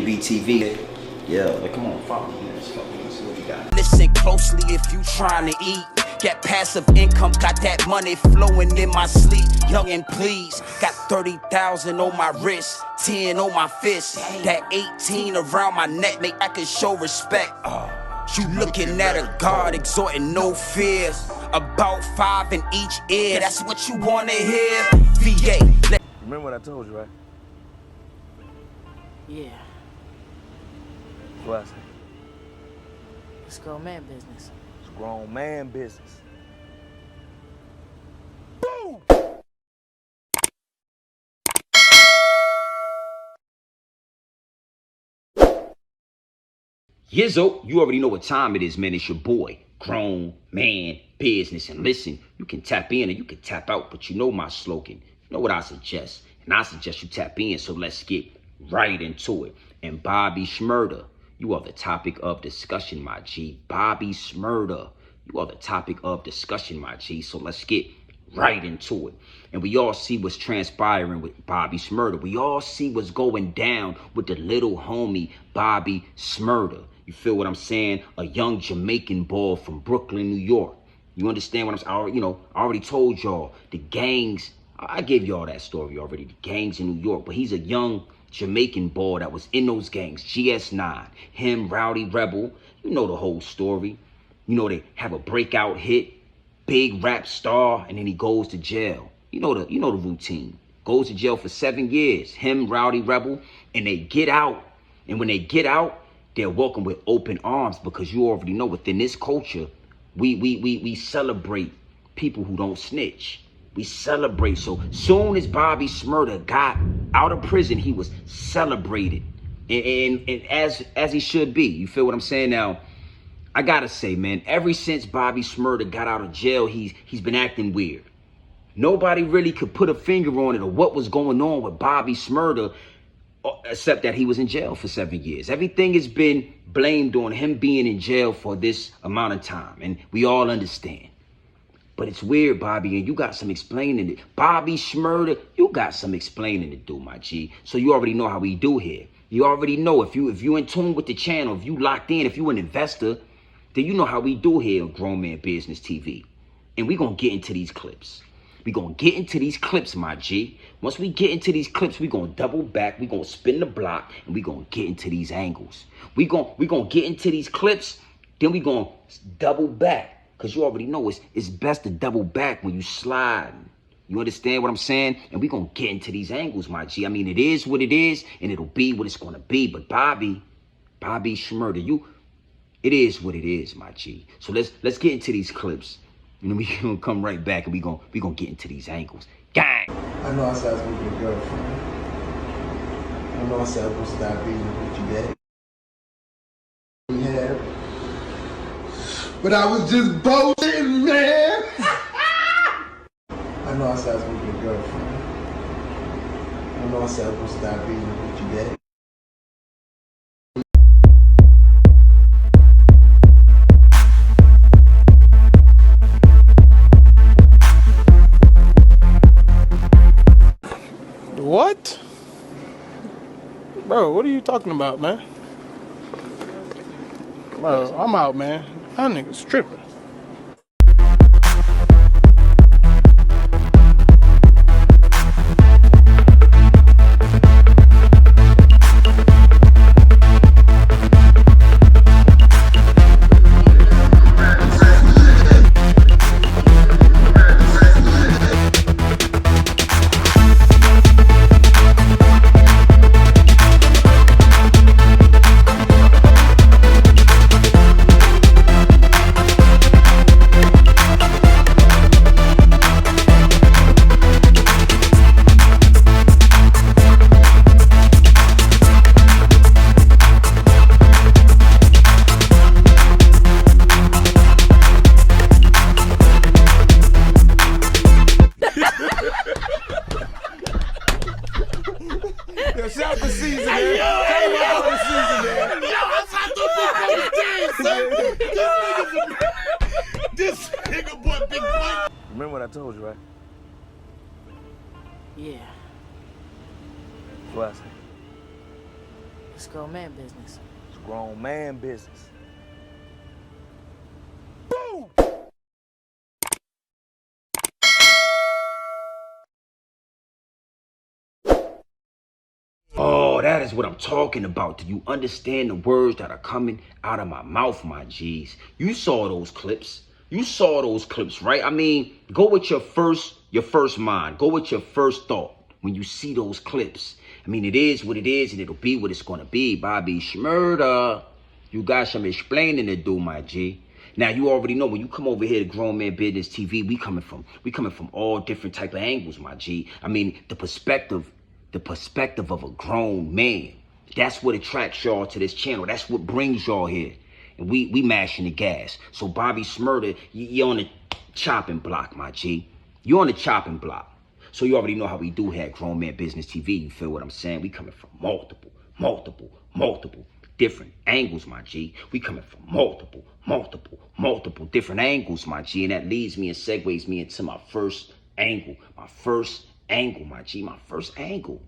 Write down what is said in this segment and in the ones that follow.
B TV. Yeah, like, come on, follow me. Let's see what we got. Listen closely if you trying to eat. Get passive income, got that money flowing in my sleep. Young and please, got 30,000 on my wrist, 10 on my fist. That 18 around my neck, make I can show respect. You looking at a God exhorting no fear. About 5 in each ear, that's what you wanna hear. VA. Remember what I told you, right? Yeah, What I say? it's grown man business. It's grown man business. Yizzo, you already know what time it is, man. It's your boy, Grown Man Business. And listen, you can tap in and you can tap out, but you know my slogan. You know what I suggest? And I suggest you tap in, so let's get right into it. And Bobby Shmurda, you are the topic of discussion, my G. Bobby Shmurda, you are the topic of discussion, my G. So let's get right into it. And we all see what's transpiring with Bobby Shmurda. We all see what's going down with the little homie Bobby Shmurda. You feel what I'm saying? A young Jamaican boy from Brooklyn, New York. You understand what I'm saying? I already told y'all the gangs. I gave y'all that story already. The gangs in New York, but he's a young Jamaican boy that was in those gangs. GS9, him, Rowdy Rebel. You know the whole story. You know they have a breakout hit. Big rap star, and then he goes to jail. You know the routine. Goes to jail for 7 years. Him, Rowdy Rebel, and they get out. And when they get out, they're welcomed with open arms, because you already know within this culture, we celebrate people who don't snitch. We celebrate. So soon as Bobby Shmurda got out of prison, he was celebrated, and as he should be. You feel what I'm saying? Now, I gotta say, man, ever since Bobby Shmurda got out of jail, he's been acting weird. Nobody really could put a finger on it or what was going on with Bobby Shmurda, except that he was in jail for 7 years. Everything has been blamed on him being in jail for this amount of time, and we all understand. But it's weird, Bobby, and you got some explaining to do. Bobby Shmurda, you got some explaining to do, my G. So you already know how we do here. You already know if you in tune with the channel, if you locked in, if you an investor, then you know how we do here on Grown Man Business TV. And we gonna get into these clips. We gonna get into these clips, my G. Once we get into these clips, we gonna double back, we gonna spin the block, and we gonna get into these angles. We gonna get into these clips, then we gonna double back. Because you already know it's best to double back when you slide. You understand what I'm saying? And we gonna get into these angles, my G. I mean, it is what it is, and it'll be what it's gonna be. But Bobby Shmurda, it is what it is, my G. So let's get into these clips. And then we gonna come right back, and we gonna get into these angles. Gang! I know I said I was gonna be a girlfriend. I know I said I was gonna stop being with you, daddy. We have. But I was just bullshitting, man! I know I said I was gonna be a girlfriend. I know I said I was gonna stop being with you, daddy. What? Bro, what are you talking about, man? Bro, I'm out, man. That nigga's tripping. Yo, shout the season, man. Shout the season, man. Yo, that's how the book This nigga boy big boy. Remember what I told you, right? Yeah, What I say? It's grown man business. It's grown man business. Oh, that is what I'm talking about. Do you understand the words that are coming out of my mouth, my G's? You saw those clips. You saw those clips, right? I mean, go with your first mind. Go with your first thought when you see those clips. I mean, it is what it is, and it'll be what it's gonna be. Bobby Shmurda, you got some explaining to do, my G. Now you already know when you come over here to Grown Man Business TV, we coming from all different type of angles, my G. I mean, the perspective of a grown man. That's what attracts y'all to this channel. That's what brings y'all here. And we mashing the gas. So Bobby Shmurda, you're on the chopping block, my G. You're on the chopping block. So you already know how we do here at Grown Man Business TV. You feel what I'm saying? We coming from multiple different angles, my G. We coming from multiple different angles, my G. And that leads me and segues me into my first angle. My first angle, my G. My first angle.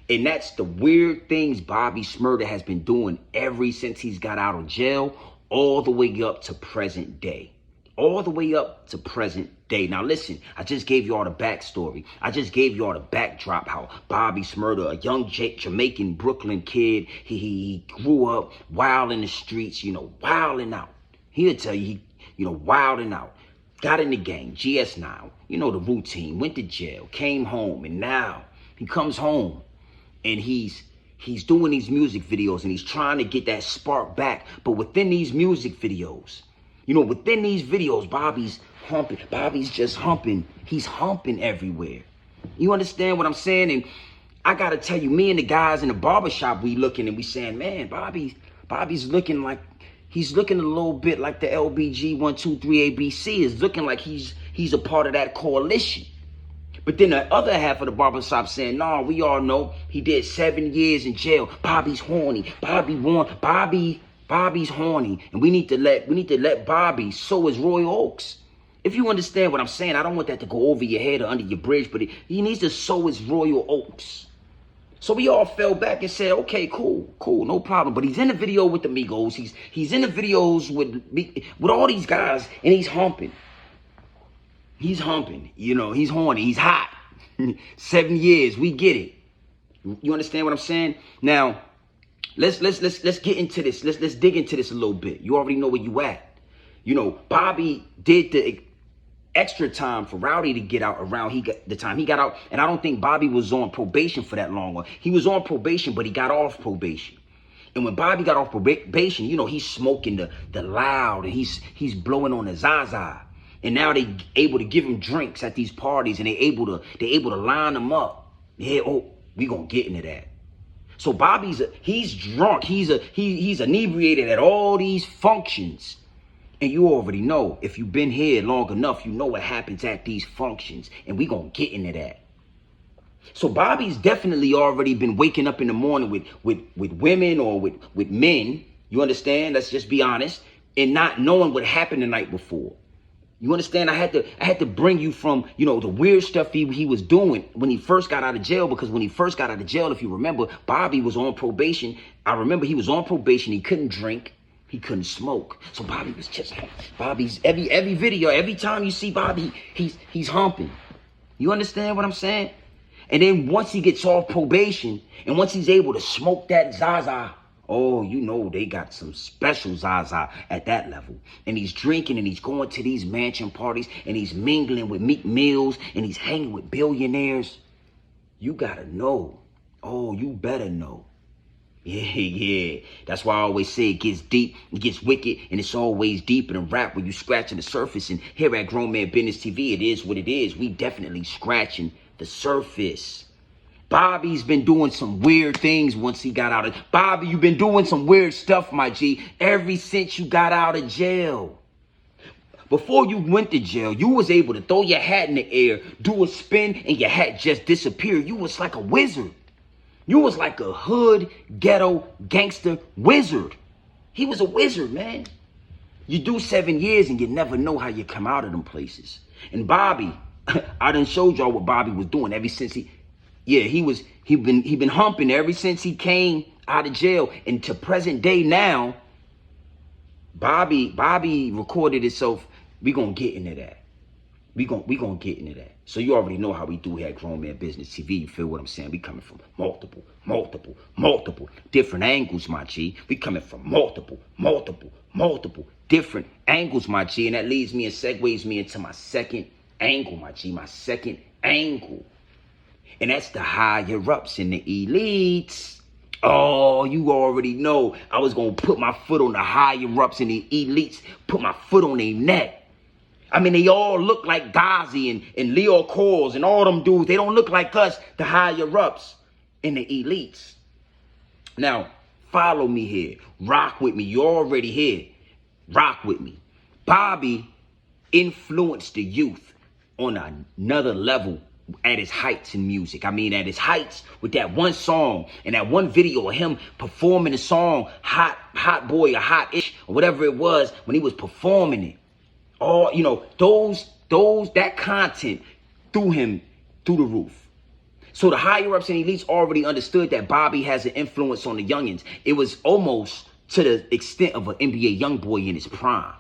And that's the weird things Bobby Shmurda has been doing ever since he's got out of jail, all the way up to present day. All the way up to present day. Now listen, I just gave you all the backstory. I just gave you all the backdrop, how Bobby Shmurda, a young Jamaican Brooklyn kid, he grew up wild in the streets, wilding out. He'll tell you, wilding out. Got in the gang, GS9, the routine, went to jail, came home, and now he comes home and he's doing these music videos and he's trying to get that spark back. But within these music videos, within these videos, Bobby's humping. Bobby's just humping. He's humping everywhere. You understand what I'm saying? And I got to tell you, me and the guys in the barbershop, we looking and we saying, man, Bobby's looking like, he's looking a little bit like the LBG 123 ABC. Is looking like he's a part of that coalition. But then the other half of the barbershop saying, nah, we all know he did 7 years in jail. Bobby's horny. Bobby's horny. And we need to let Bobby sow his royal oaks. If you understand what I'm saying, I don't want that to go over your head or under your bridge, but he needs to sow his royal oaks. So we all fell back and said, okay, cool, no problem. But he's in the video with the Migos. He's in the videos with all these guys, and he's humping. He's humping, he's horny, he's hot. 7 years, we get it. You understand what I'm saying? Now, let's get into this. Let's dig into this a little bit. You already know where you at. Bobby did the extra time for Rowdy to get out around the time he got out, and I don't think Bobby was on probation for that long. He was on probation, but he got off probation. And when Bobby got off probation, he's smoking the loud, and he's blowing on the Zaza. And now they able to give him drinks at these parties, and they able to line him up. Yeah, we gonna get into that. So he's drunk. He's inebriated at all these functions. And you already know, if you've been here long enough, you know what happens at these functions. And we gonna get into that. So Bobby's definitely already been waking up in the morning with women or with men. You understand? Let's just be honest. And not knowing what happened the night before. You understand? I had to bring you from, the weird stuff he was doing when he first got out of jail, because when he first got out of jail, if you remember, Bobby was on probation. I remember he was on probation. He couldn't drink. He couldn't smoke. So Bobby's every video, every time you see Bobby, he's humping. You understand what I'm saying? And then once he gets off probation and once he's able to smoke that Zaza, they got some special Zaza at that level. And he's drinking and he's going to these mansion parties and he's mingling with Meek Mills and he's hanging with billionaires. You gotta know. You better know. Yeah. That's why I always say it gets deep, it gets wicked, and it's always deeper than rap when you scratching the surface. And here at Grown Man Business TV, it is what it is. We definitely scratching the surface. Bobby's been doing some weird things once he got out of... Bobby, you've been doing some weird stuff, my G, ever since you got out of jail. Before you went to jail, you was able to throw your hat in the air, do a spin, and your hat just disappeared. You was like a wizard. You was like a hood, ghetto, gangster wizard. He was a wizard, man. You do 7 years and you never know how you come out of them places. And Bobby, I done showed y'all what Bobby was doing ever since he been humping ever since he came out of jail. And to present day now, Bobby recorded itself. We gonna get into that. We gonna get into that. So you already know how we do here at Grown Man Business TV. You feel what I'm saying? We coming from multiple different angles, my G. We coming from multiple different angles, my G. And that leads me and segues me into my second angle, my G. My second angle. And that's the higher ups and the elites. Oh, you already know I was gonna put my foot on the higher ups and the elites, put my foot on their neck. I mean, they all look like Gazi and Leo Coles and all them dudes. They don't look like us, the higher ups and the elites. Now, follow me here. Rock with me. You're already here. Rock with me. Bobby influenced the youth on another level at his heights in music. I mean, at his heights with that one song and that one video of him performing the song Hot Boy or Hot-ish or whatever it was when he was performing it. All, you know, that content threw him through the roof. So the higher ups and elites already understood that Bobby has an influence on the youngins. It was almost to the extent of an NBA young boy in his prime.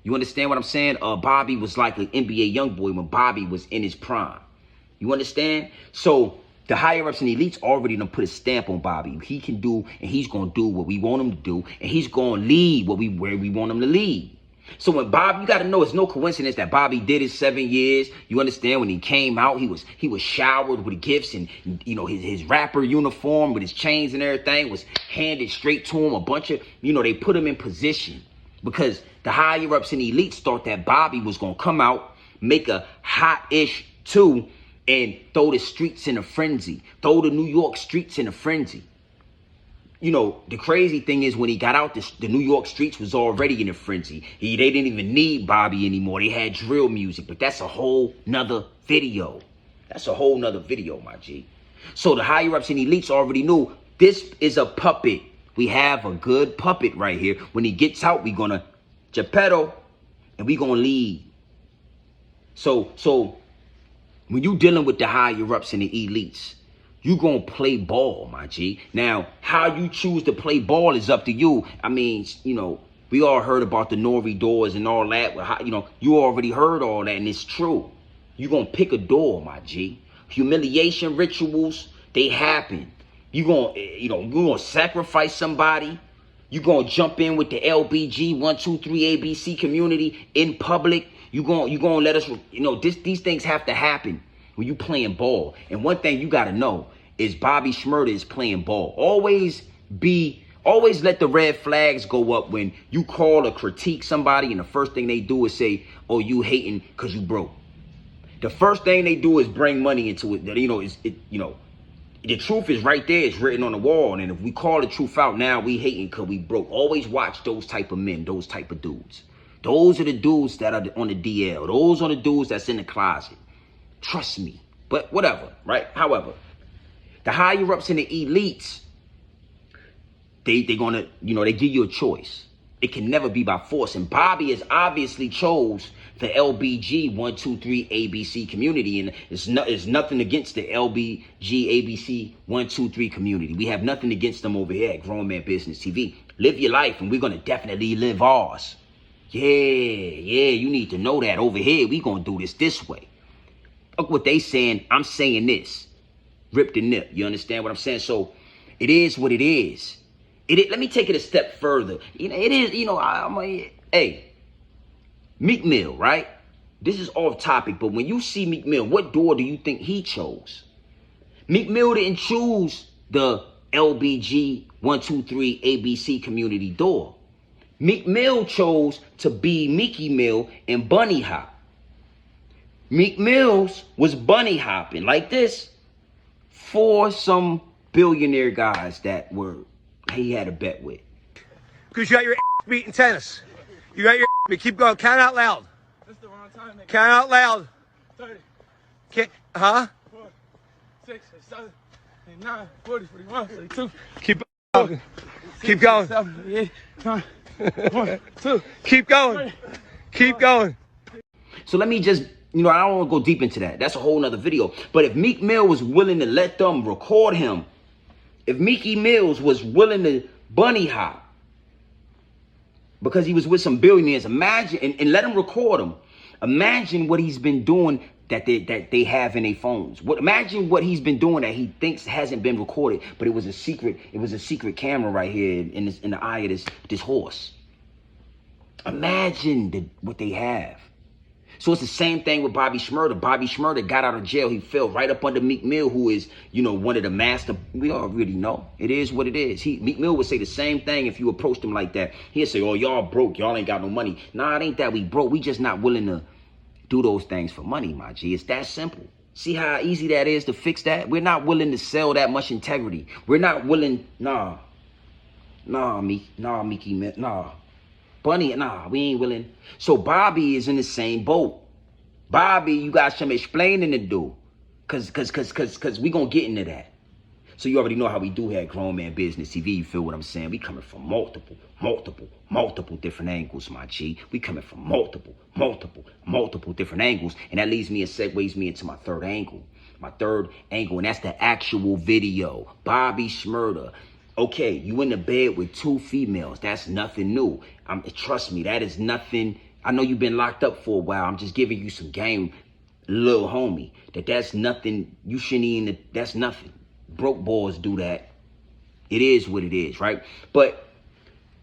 You understand what I'm saying? Bobby was like an NBA young boy when Bobby was in his prime. You understand? So the higher ups and elites already done put a stamp on Bobby. He can do, and he's gonna do what we want him to do, and he's gonna lead where we want him to lead. So when Bobby, you got to know, it's no coincidence that Bobby did his 7 years. You understand? When he came out, he was showered with gifts, and you know his rapper uniform with his chains and everything was handed straight to him. A bunch of, you know, they put him in position because the higher ups and elites thought that Bobby was gonna come out, make a hot-ish 2, and throw the streets in a frenzy, throw the New York streets in a frenzy. You know, the crazy thing is when he got out, the New York streets was already in a frenzy. They didn't even need Bobby anymore. They had drill music, but that's a whole nother video. That's a whole nother video, my G. So the higher ups and elites already knew this is a puppet. We have a good puppet right here. When he gets out, we gonna Geppetto, and we gonna lead. So when you dealing with the higher ups and the elites, you gonna play ball, my G. Now, how you choose to play ball is up to you. I mean, you know, we all heard about the Nori doors and all that. You know, you already heard all that, and it's true. You gonna pick a door, my G. Humiliation rituals, they happen. You gonna sacrifice somebody. You gonna jump in with the LBG 123 ABC community in public. You gonna let us, you know, these things have to happen when you playing ball. And one thing you gotta know is Bobby Shmurda is playing ball. Always let the red flags go up when you call or critique somebody and the first thing they do is say, oh, you hating because you broke. The first thing they do is bring money into it. You know, the truth is right there. It's written on the wall. And if we call the truth out now, we hating because we broke. Always watch those type of men, those type of dudes. Those are the dudes that are on the DL. Those are the dudes that's in the closet. Trust me. But whatever, right? However, the higher ups and the elites, they gonna, you know, they give you a choice. It can never be by force. And Bobby has obviously chose the LBG 123 ABC community. And it's nothing against the LBG ABC 123 community. We have nothing against them over here at Grown Man Business TV. Live your life, and we're gonna definitely live ours. Yeah, you need to know that. Over here, we gonna do this way. Look what they saying, I'm saying this. Rip the nip, you understand what I'm saying? So, it is what it is. Let me take it a step further. You know, it is, you know, hey, Meek Mill, right? This is off topic, but when you see Meek Mill, what door do you think he chose? Meek Mill didn't choose the LBG 123 ABC community door. Meek Mill chose to be Meeky Mill and bunny hop. Meek Mills was bunny hopping like this for some billionaire guys that he had a bet with. Because you got your ass beat in tennis. You got your ass beat. Keep going. Count out loud. That's the wrong time, nigga. Count out loud. 30. Huh? 4, 6, 7, 8, 9, 40, 41, 42. Keep going. Keep going. 7, 8, 9, 1, 2. Keep going. Keep going. So let me just, you know, I don't want to go deep into that. That's a whole nother video. But if Meek Mill was willing to let them record him If Meeky Mills was willing to bunny hop because he was with some billionaires, imagine, and let him record him. Imagine what he's been doing that they have in their phones. Imagine what he's been doing that he thinks hasn't been recorded, but it was a secret. It was a secret camera right here in the eye of this horse. Imagine what they have. So it's the same thing with Bobby Shmurda. Bobby Shmurda got out of jail. He fell right up under Meek Mill, who is, one of the master. We already know. It is what it is. Meek Mill would say the same thing if you approached him like that. He'd say, oh, y'all broke. Y'all ain't got no money. Nah, it ain't that we broke. We just not willing to do those things for money, my G. It's that simple. See how easy that is to fix that? We're not willing to sell that much integrity. We're not willing. Meeky Mill. Nah. Bunny, we ain't willing. So Bobby is in the same boat. Bobby, you got some explaining to do. Cause we gonna get into that. So you already know how we do here at Grown Man Business TV. You feel what I'm saying? We coming from multiple different angles, my G. We coming from multiple different angles. And that leads me and segues me into my third angle. And that's the actual video. Bobby Shmurda. Okay, you in the bed with 2 females. That's nothing new. Trust me, that is nothing. I know you've been locked up for a while. I'm just giving you some game, little homie. That's nothing. You shouldn't even, that's nothing. Broke boys do that. It is what it is, right? But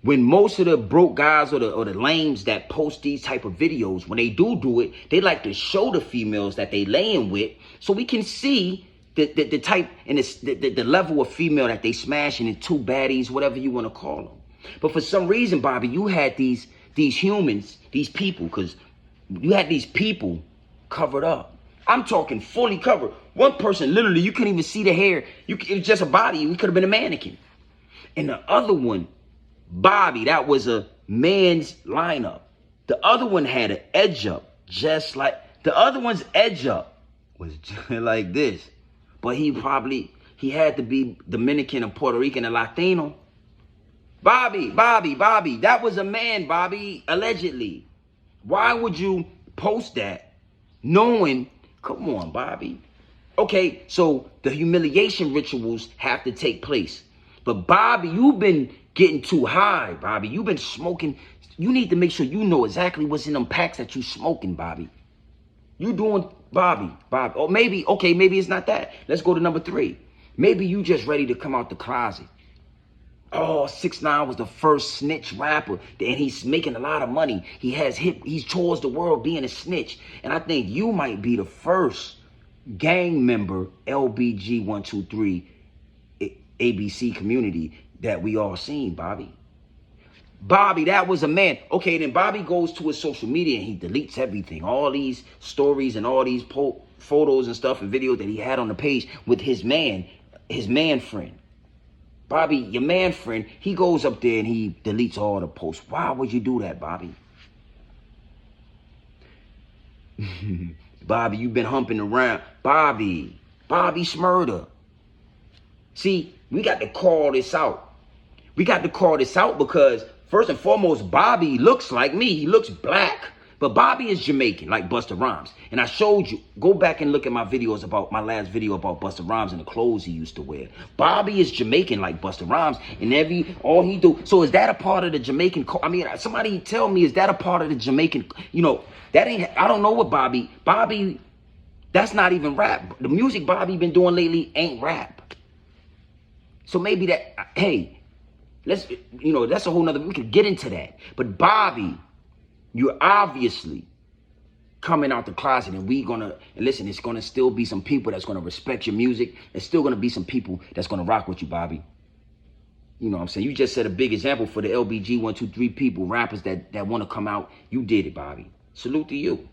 when most of the broke guys or the lames that post these type of videos, when they do it, they like to show the females that they laying with so we can see the type and the level of female that they smashing in 2 baddies, whatever you want to call them. But for some reason, Bobby, you had these humans, these people, because you had these people covered up. I'm talking fully covered. One person, literally, you couldn't even see the hair. It was just a body. It could have been a mannequin. And the other one, Bobby, that was a man's lineup. The other one had an edge up, just like the other one's edge up was just like this. But he had to be Dominican and Puerto Rican and Latino. Bobby, that was a man, Bobby, allegedly. Why would you post that knowing, come on, Bobby. Okay, so the humiliation rituals have to take place. But Bobby, you've been getting too high, Bobby. You've been smoking. You need to make sure you know exactly what's in them packs that you smoking, Bobby. You doing, Bobby. Or maybe it's not that. Let's go to number 3. Maybe you just ready to come out the closet. Oh, 6ix9ine was the first snitch rapper, and he's making a lot of money. He's towards the world being a snitch. And I think you might be the first gang member, LBG 123, ABC community that we all seen, Bobby. Bobby, that was a man. Okay, then Bobby goes to his social media and he deletes everything. All these stories and all these photos and stuff and videos that he had on the page with his man friend. Bobby, your man friend, he goes up there and he deletes all the posts. Why would you do that, Bobby? Bobby, you've been humping around. Bobby Shmurda. See, we got to call this out. Because first and foremost, Bobby looks like me. He looks black. But Bobby is Jamaican, like Busta Rhymes. And I showed you, go back and look at my my last video about Busta Rhymes and the clothes he used to wear. Bobby is Jamaican, like Busta Rhymes. And all he do, so is that a part of the Jamaican, somebody tell me, is that a part of the Jamaican, that ain't, I don't know what Bobby, that's not even rap. The music Bobby been doing lately ain't rap. So maybe that, hey, that's a whole nother, we could get into that. But Bobby, you're obviously coming out the closet, and listen, it's gonna still be some people that's gonna respect your music. There's still gonna be some people that's gonna rock with you, Bobby. You know what I'm saying? You just set a big example for the LBG 123 people, rappers that wanna come out. You did it, Bobby. Salute to you.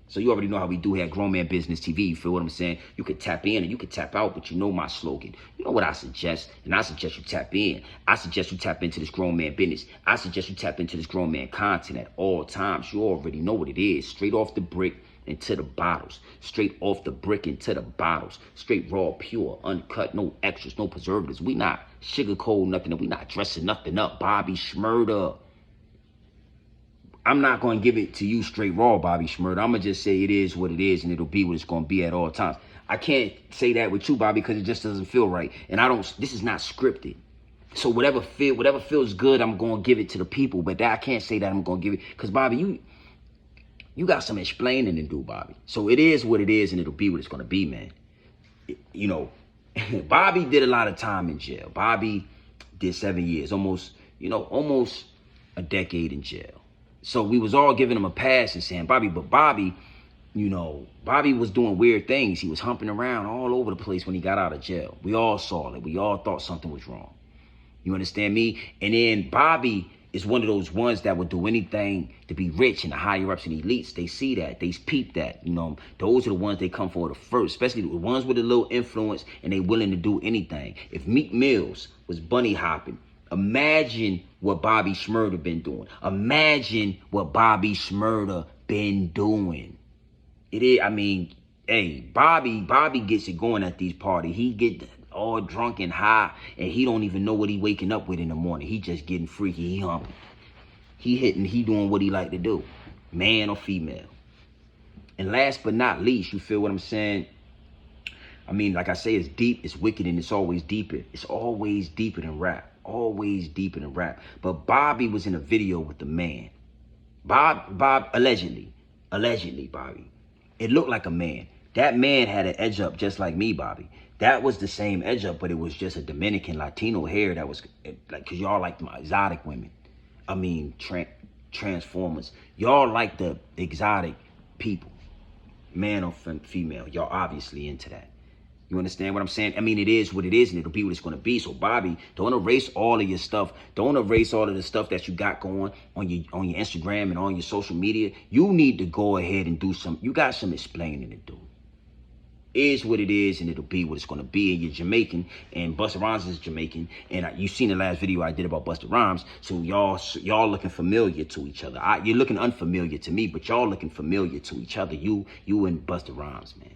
So you already know how we do here at Grown Man Business TV. You feel what I'm saying? You could tap in and you could tap out, but you know my slogan. You know what I suggest? And I suggest you tap in. I suggest you tap into this Grown Man business. I suggest you tap into this Grown Man content at all times. You already know what it is. Straight off the brick into the bottles. Straight off the brick into the bottles. Straight raw, pure, uncut, no extras, no preservatives. We not sugarcoat nothing. We not dressing nothing up. Bobby Shmurda. I'm not going to give it to you straight raw, Bobby Shmurda. I'm going to just say it is what it is, and it'll be what it's going to be at all times. I can't say that with you, Bobby, because it just doesn't feel right. And this is not scripted. So whatever feels good, I'm going to give it to the people. But I can't say that I'm going to give it. Because, Bobby, you got some explaining to do, Bobby. So it is what it is, and it'll be what it's going to be, man. You know, Bobby did a lot of time in jail. Bobby did 7 years, almost a decade in jail. So we was all giving him a pass and saying, Bobby, Bobby was doing weird things. He was humping around all over the place when he got out of jail. We all saw it. We all thought something was wrong. You understand me? And then Bobby is one of those ones that would do anything to be rich, and the higher ups and elites, they see that, they peep that. Those are the ones they come for the first, especially the ones with a little influence, and they willing to do anything. If Meek Mills was bunny hopping, imagine what Bobby Shmurda been doing. Imagine what Bobby Shmurda been doing. It is, hey, Bobby gets it going at these parties. He get all drunk and high, and he don't even know what he waking up with in the morning. He just getting freaky. He humping. He doing what he like to do, man or female. And last but not least, you feel what I'm saying? Like I say, it's deep, it's wicked, and it's always deeper. It's always deeper than rap. Always deeper than rap. But Bobby was in a video with the man. Bob, allegedly, Bobby. It looked like a man. That man had an edge up just like me, Bobby. That was the same edge up, but it was just a Dominican Latino hair that was like, cause y'all like the exotic women. Transformers. Y'all like the exotic people, man or female. Y'all obviously into that. You understand what I'm saying? It is what it is, and it'll be what it's going to be. So, Bobby, don't erase all of your stuff. Don't erase all of the stuff that you got going on your Instagram and on your social media. You need to go ahead and do some. You got some explaining to do. It is what it is, and it'll be what it's going to be. And you're Jamaican, and Busta Rhymes is Jamaican. And you seen the last video I did about Busta Rhymes. So y'all looking familiar to each other. You're looking unfamiliar to me, but y'all looking familiar to each other. You and Busta Rhymes, man.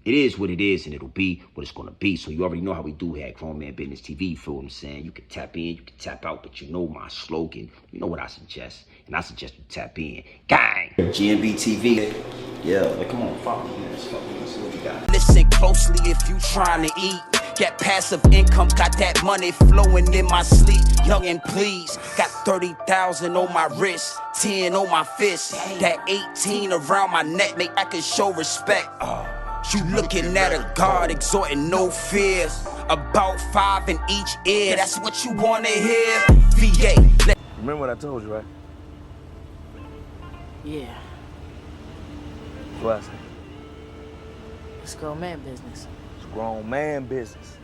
It is what it is, and it'll be what it's going to be. So you already know how we do here at Grown Man Business TV. You feel what I'm saying? You can tap in, you can tap out, but you know my slogan. You know what I suggest, and I suggest you tap in. Gang! GNB TV. Yeah, come on, follow me. Let's see what we got. Listen closely if you trying to eat. Get passive income, got that money flowing in my sleep. Young and please, got 30,000 on my wrist, 10 on my fist. That 18 around my neck, make I can show respect. You looking at a God exhorting no fear. About 5 in each ear, that's what you wanna hear. VA. Remember what I told you, right? Yeah, What I said? it's grown man business. It's grown man business.